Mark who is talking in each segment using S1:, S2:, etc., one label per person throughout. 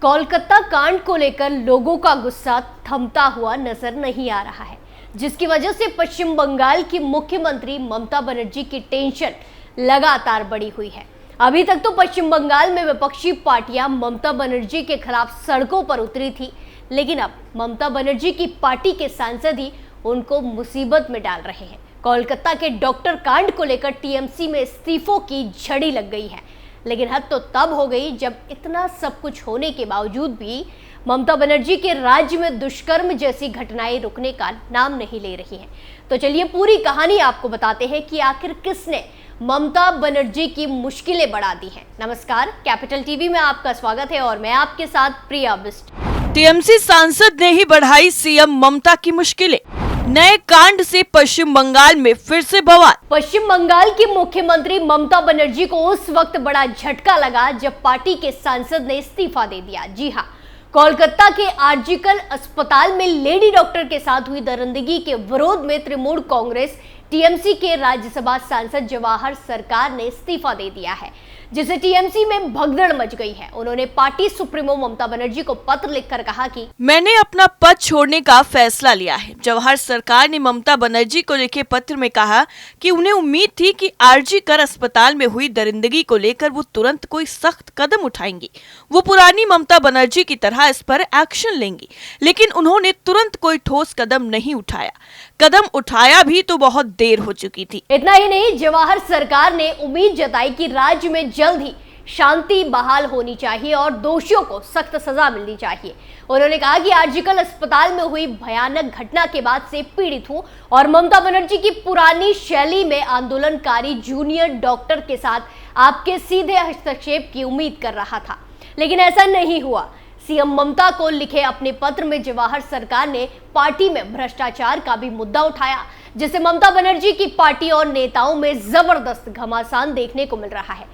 S1: कोलकाता कांड को लेकर लोगों का गुस्सा थमता हुआ नजर नहीं आ रहा है, जिसकी वजह से पश्चिम बंगाल की मुख्यमंत्री ममता बनर्जी की टेंशन लगातार बढ़ी हुई है। अभी तक तो पश्चिम बंगाल में विपक्षी पार्टियां ममता बनर्जी के खिलाफ सड़कों पर उतरी थी, लेकिन अब ममता बनर्जी की पार्टी के सांसद ही उनको मुसीबत में डाल रहे हैं। कोलकाता के डॉक्टर कांड को लेकर टीएमसी में इस्तीफों की झड़ी लग गई है, लेकिन हद तो तब हो गई जब इतना सब कुछ होने के बावजूद भी ममता बनर्जी के राज्य में दुष्कर्म जैसी घटनाएं रुकने का नाम नहीं ले रही हैं। तो चलिए पूरी कहानी आपको बताते हैं कि आखिर किसने ममता बनर्जी की मुश्किलें बढ़ा दी हैं। नमस्कार, कैपिटल टीवी में आपका स्वागत है और मैं आपके साथ प्रिया बिस्ट।
S2: टीएमसी सांसद ने ही बढ़ाई सीएम ममता की मुश्किलें। नए कांड से पश्चिम बंगाल में फिर से बवाल।
S1: पश्चिम बंगाल की मुख्यमंत्री ममता बनर्जी को उस वक्त बड़ा झटका लगा जब पार्टी के सांसद ने इस्तीफा दे दिया। जी हाँ, कोलकाता के आरजीकर अस्पताल में लेडी डॉक्टर के साथ हुई दरिंदगी के विरोध में तृणमूल कांग्रेस टीएमसी के राज्यसभा सांसद जवाहर सरकार ने इस्तीफा दे दिया है, जिससे टीएमसी में भगदड़ मच गई है। उन्होंने पार्टी सुप्रीमो ममता बनर्जी को पत्र लिखकर कहा कि
S2: मैंने अपना पद छोड़ने का फैसला लिया है। जवाहर सरकार ने ममता बनर्जी को लिखे पत्र में कहा कि उन्हें उम्मीद थी कि आरजीकर अस्पताल में हुई दरिंदगी को लेकर वो तुरंत कोई सख्त कदम उठाएंगी। वो पुरानी ममता बनर्जी की तरह इस पर एक्शन लेंगी, लेकिन उन्होंने तुरंत कोई ठोस कदम नहीं उठाया। कदम उठाया भी तो बहुत देर हो चुकी थी।
S1: इतना ही नहीं, जवाहर सरकार ने उम्मीद जताई कि राज्य में जल्द ही शांति बहाल होनी चाहिए और दोषियों को सख्त सजा मिलनी चाहिए। उन्होंने कहा कि आरजीकर अस्पताल में हुई भयानक घटना के बाद से पीड़ित हूं और ममता बनर्जी की पुरानी शैली में आंदोलनकारी जूनियर डॉक्टर के साथ आपके सीधे हस्तक्षेप की उम्मीद कर रहा था, लेकिन ऐसा नहीं हुआ। सीएम ममता को लिखे अपने पत्र में जवाहर सरकार ने पार्टी में भ्रष्टाचार का भी मुद्दा उठाया, जिससे ममता बनर्जी की पार्टी और नेताओं में जबरदस्त घमासान देखने को मिल रहा है।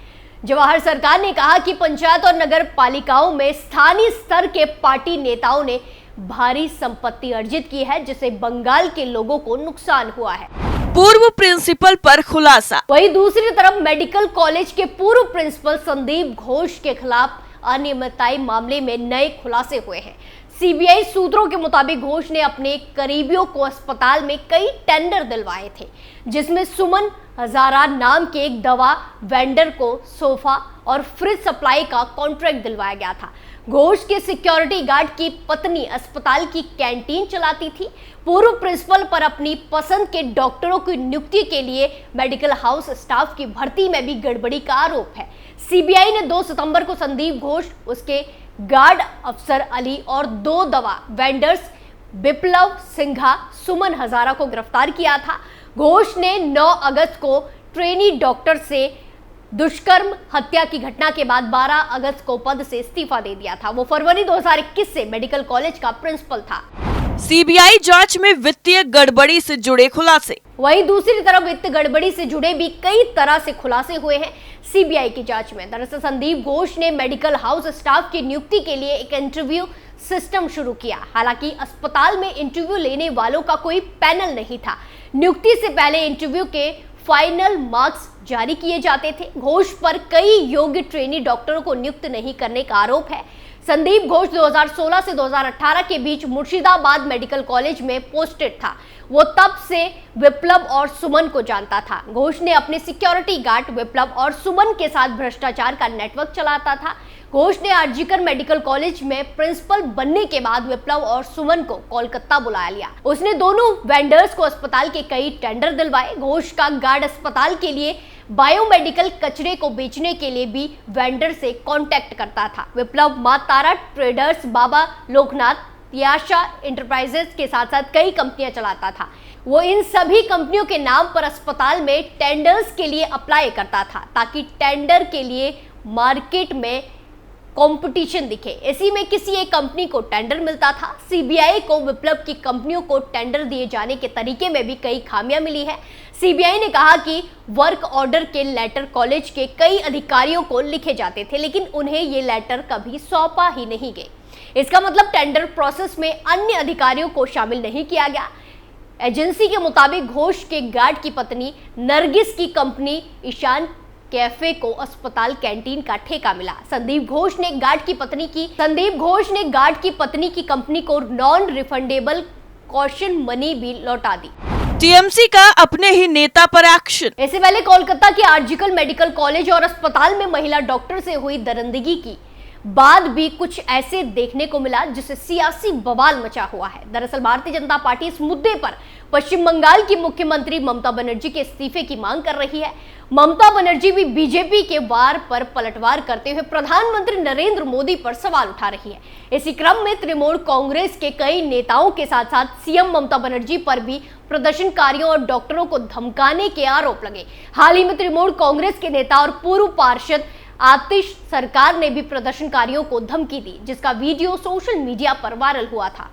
S1: जवाहर सरकार ने कहा कि पंचायत और नगर पालिकाओं में स्थानीय स्तर के पार्टी नेताओं ने भारी संपत्ति अर्जित की है, जिससे बंगाल के लोगों को नुकसान हुआ है।
S2: पूर्व प्रिंसिपल पर खुलासा।
S1: वहीं दूसरी तरफ मेडिकल कॉलेज के पूर्व प्रिंसिपल संदीप घोष के खिलाफ अनियमितताएं मामले में नए खुलासे हुए हैं। सीबीआई सूत्रों के मुताबिक घोष ने अपने करीबियों को अस्पताल में कई टेंडर दिलवाए थे, जिसमें सुमन हजारा नाम के एक दवा वेंडर को सोफा और फ्रिज सप्लाई का कॉन्ट्रैक्ट दिलवाया गया था। घोष के सिक्योरिटी गार्ड की पत्नी अस्पताल की कैंटीन चलाती थी। पूर्व प्रिंसिपल पर अपनी पसंद के डॉक्टरों की नियुक्ति के लिए मेडिकल हाउस स्टाफ की भर्ती में भी गड़बड़ी का आरोप है। सीबीआई ने 2 सितंबर को संदीप घोष, उसके गार्ड अफसर अली और 2 दवा वेंडर्स बिप्लव सिंघा, सुमन हजारा को गिरफ्तार किया था। घोष ने 9 अगस्त को ट्रेनी डॉक्टर से दुष्कर्म हत्या की घटना के बाद 12 अगस्त को पद से इस्तीफा दे दिया था। वो फरवरी 2021 से मेडिकल कॉलेज का प्रिंसिपल था।
S2: सीबीआई जांच में वित्तीय गड़बड़ी से जुड़े खुलासे।
S1: वहीं दूसरी तरफ वित्त गड़बड़ी से जुड़े भी कई तरह से खुलासे हुए हैं सीबीआई की जांच में। दरअसल संदीप घोष ने मेडिकल हाउस स्टाफ की नियुक्ति के लिए एक इंटरव्यू सिस्टम शुरू किया। हालांकि अस्पताल में इंटरव्यू लेने वालों का कोई पैनल नहीं था। नियुक्ति से पहले इंटरव्यू के फाइनल मार्क्स जारी किए जाते थे। घोष पर कई योग्य ट्रेनी डॉक्टरों को नियुक्त नहीं करने का आरोप है। संदीप घोष 2016 से 2018 के बीच मुर्शिदाबाद मेडिकल कॉलेज में पोस्टेड था। वो तब से विप्लव और सुमन को जानता था। घोष ने अपने सिक्योरिटी गार्ड विप्लव और सुमन के साथ भ्रष्टाचार का नेटवर्क चलाता था। घोष ने आरजीकर मेडिकल कॉलेज में प्रिंसिपल बनने के बाद विप्लव और सुमन को कोलकाता बुला लिया। उसने दोनों वेंडर्स को अस्पताल के कई टेंडर दिलवाए। घोष का गार्ड अस्पताल के लिए बायोमेडिकल कचरे को बेचने के लिए भी वेंडर से कांटेक्ट करता था। विप्लव मां तारा ट्रेडर्स, बाबा लोकनाथ, याशा इंटरप्राइजेस के साथ साथ कई कंपनियां चलाता था। वो इन सभी कंपनियों के नाम पर अस्पताल में टेंडर्स के लिए अप्लाई करता था, ताकि टेंडर के लिए मार्केट में कंपटीशन दिखे। इसी में किसी एक कंपनी को टेंडर मिलता था। सीबीआई को विप्लव की कंपनियों को टेंडर दिए जाने के तरीके में भी कई खामियां मिली है। सीबीआई ने कहा कि वर्क ऑर्डर के लेटर कॉलेज के कई अधिकारियों को लिखे जाते थे, लेकिन उन्हें ये लेटर कभी सौंपा ही नहीं गए। इसका मतलब टेंडर प्रोसेस में अन्य अधिकारियों को शामिल नहीं किया गया। एजेंसी के मुताबिक घोष के गार्ड की पत्नी नरगिस की कंपनी ईशान कैफे को अस्पताल कैंटीन का ठेका मिला। संदीप घोष ने गार्ड की पत्नी की कंपनी को नॉन रिफंडेबल कॉशन मनी भी लौटा दी।
S2: टीएमसी का अपने ही नेता पर एक्शन।
S1: इससे पहले कोलकाता के आरजीकर मेडिकल कॉलेज और अस्पताल में महिला डॉक्टर से हुई दरिंदगी की बाद भी कुछ ऐसे देखने को मिला जिससे सियासी बवाल मचा हुआ है। दरअसल भारतीय जनता पार्टी इस मुद्दे पर पश्चिम बंगाल की मुख्यमंत्री ममता बनर्जी के इस्तीफे की मांग कर रही है। ममता बनर्जी भी बीजेपी के वार पर पलटवार करते हुए प्रधानमंत्री नरेंद्र मोदी पर सवाल उठा रही है। इसी क्रम में तृणमूल कांग्रेस के कई नेताओं के साथ साथ सीएम ममता बनर्जी पर भी प्रदर्शनकारियों और डॉक्टरों को धमकाने के आरोप लगे। हाल ही में तृणमूल कांग्रेस के नेता और पूर्व पार्षद आतिश सरकार ने भी प्रदर्शनकारियों को धमकी दी, जिसका वीडियो सोशल मीडिया पर वायरल हुआ था।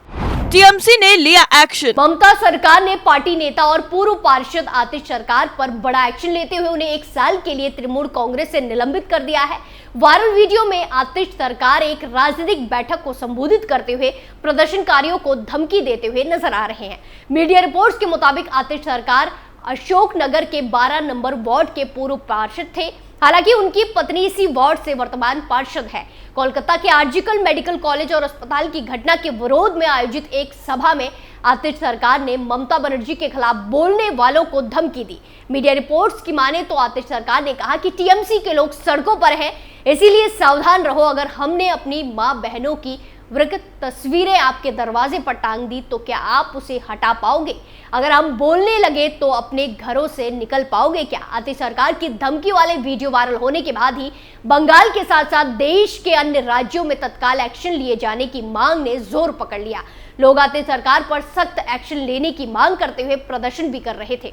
S2: टीएमसी ने लिया एक्शन।
S1: ममता सरकार ने पार्टी नेता और पूर्व पार्षद आतिश सरकार पर बड़ा एक्शन लेते हुए उन्हें 1 साल के लिए तृणमूल कांग्रेस से निलंबित कर दिया है। वायरल वीडियो में आतिश सरकार एक राजनीतिक बैठक को संबोधित करते हुए प्रदर्शनकारियों को धमकी देते हुए नजर आ रहे हैं। मीडिया रिपोर्ट्स के मुताबिक आतिश सरकार अशोकनगर के 12 नंबर वार्ड के पूर्व पार्षद थे। हालांकि उनकी पत्नी इसी वार्ड से वर्तमान पार्षद है। कोलकाता के आरजीकर मेडिकल कॉलेज और अस्पताल की घटना के विरोध में आयोजित एक सभा में आतिश सरकार ने ममता बनर्जी के खिलाफ बोलने वालों को धमकी दी। मीडिया रिपोर्ट्स की माने तो आतिश सरकार ने कहा कि टीएमसी के लोग सड़कों पर हैं, इसीलिए सावधान रहो। अगर हमने अपनी मां बहनों की विकृत तस्वीरें आपके दरवाजे पर टांग दी तो क्या आप उसे हटा पाओगे? अगर हम बोलने लगे तो अपने घरों से निकल पाओगे क्या? आतिश सरकार की धमकी वाले वीडियो वायरल होने के बाद ही बंगाल के साथ साथ देश के अन्य राज्यों में तत्काल एक्शन लिए जाने की मांग ने जोर पकड़ लिया। लोग आतिश सरकार पर सख्त एक्शन लेने की मांग करते हुए प्रदर्शन भी कर रहे थे।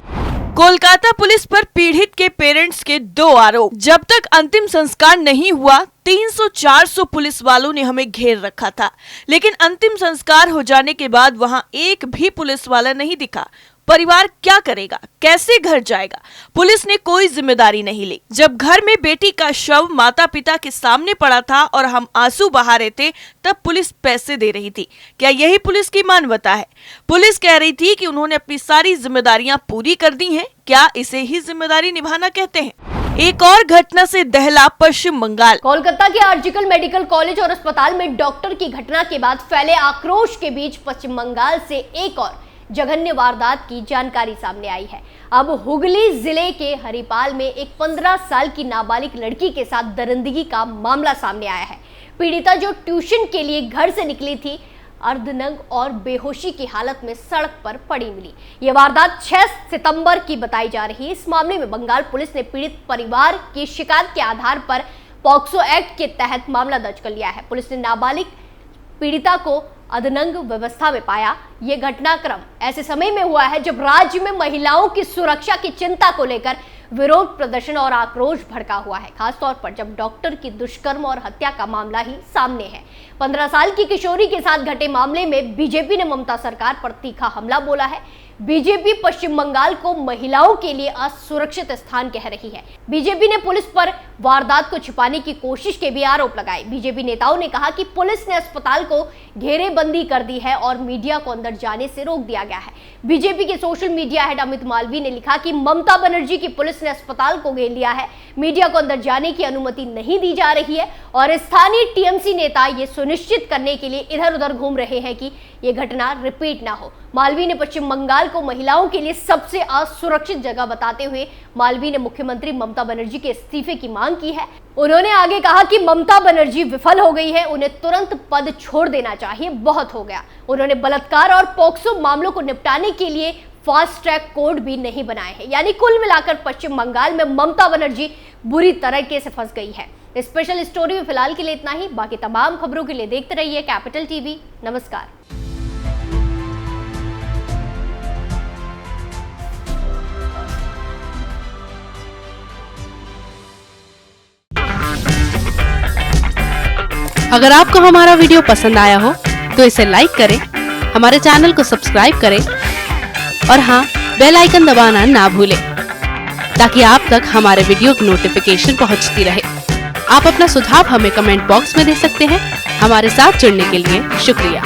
S2: कोलकाता पुलिस पर पीड़ित के पेरेंट्स के 2 आरोप। जब तक अंतिम संस्कार नहीं हुआ 300-400 पुलिस वालों ने हमें घेर रखा था, लेकिन अंतिम संस्कार हो जाने के बाद वहां एक भी पुलिस वाला नहीं दिखा। परिवार क्या करेगा, कैसे घर जाएगा? पुलिस ने कोई जिम्मेदारी नहीं ली। जब घर में बेटी का शव माता पिता के सामने पड़ा था और हम आंसू बहा रहे थे, तब पुलिस पैसे दे रही थी। क्या यही पुलिस की मानवता है? पुलिस कह रही थी कि उन्होंने अपनी सारी जिम्मेदारियां पूरी कर दी हैं। क्या इसे ही जिम्मेदारी निभाना कहते हैं? एक और घटना से दहला पश्चिम बंगाल।
S1: कोलकाता के आरजीकर मेडिकल कॉलेज और अस्पताल में डॉक्टर की घटना के बाद फैले आक्रोश के बीच पश्चिम बंगाल से एक और जघन्य वारदात की जानकारी सामने आई है। अब हुगली जिले के हरिपाल में एक 15 साल की नाबालिग लड़की के साथ दरिंदगी का मामला सामने आया है। पीड़िता जो ट्यूशन के लिए घर से निकली थी, अर्धनग्न और बेहोशी की हालत में सड़क पर पड़ी मिली। ये वारदात 6 सितंबर की बताई जा रही है। इस मामले में बंगाल पुलिस ने पीड़ित परिवार की शिकायत के आधार पर पॉक्सो एक्ट के तहत मामला दर्ज कर लिया है। पुलिस ने नाबालिग पीड़िता को अधनंग व्यवस्था में पाया। ये घटनाक्रम ऐसे समय में हुआ है जब राज्य में महिलाओं की सुरक्षा की चिंता को लेकर विरोध प्रदर्शन और आक्रोश भड़का हुआ है, खासतौर पर जब डॉक्टर की दुष्कर्म और हत्या का मामला ही सामने है। 15 साल की किशोरी के साथ घटे मामले में बीजेपी ने ममता सरकार पर तीखा हमला बोला है। बीजेपी पश्चिम बंगाल को महिलाओं के लिए असुरक्षित स्थान कह रही है। बीजेपी ने पुलिस पर वारदात को छिपाने की कोशिश के भी आरोप लगाए। बीजेपी नेताओं ने कहा कि पुलिस ने अस्पताल को घेरेबंदी कर दी है और मीडिया को अंदर जाने से रोक दिया गया है। बीजेपी के social media head Amit Malviya ने लिखा कि ममता बनर्जी की पुलिस ने अस्पताल को घेर लिया है, मीडिया को अंदर जाने की अनुमति नहीं दी जा रही है और स्थानीय टीएमसी नेता ये सुनिश्चित करने के लिए इधर उधर घूम रहे हैं कि ये घटना रिपीट ना हो। मालवीय ने पश्चिम बंगाल को महिलाओं के लिए सबसे असुरक्षित जगह बताते हुए मालवीय ने मुख्यमंत्री ममता बनर्जी के इस्तीफे की मांग की है। उन्होंने आगे कहा कि ममता बनर्जी विफल हो गई है, उन्हें तुरंत पद छोड़ देना चाहिए, बहुत हो गया। उन्होंने बलात्कार और पॉक्सो मामलों को निपटाने के लिए फास्ट ट्रैक कोर्ट भी नहीं बनाए हैं। यानी कुल मिलाकर पश्चिम बंगाल में ममता बनर्जी बुरी तरीके से फंस गई है। स्पेशल स्टोरी में फिलहाल के लिए इतना ही। बाकी तमाम खबरों के लिए देखते रहिए कैपिटल टीवी। नमस्कार।
S3: अगर आपको हमारा वीडियो पसंद आया हो तो इसे लाइक करें, हमारे चैनल को सब्सक्राइब करें और हाँ, बेल आइकन दबाना ना भूलें ताकि आप तक हमारे वीडियो की नोटिफिकेशन पहुंचती रहे। आप अपना सुझाव हमें कमेंट बॉक्स में दे सकते हैं। हमारे साथ जुड़ने के लिए शुक्रिया।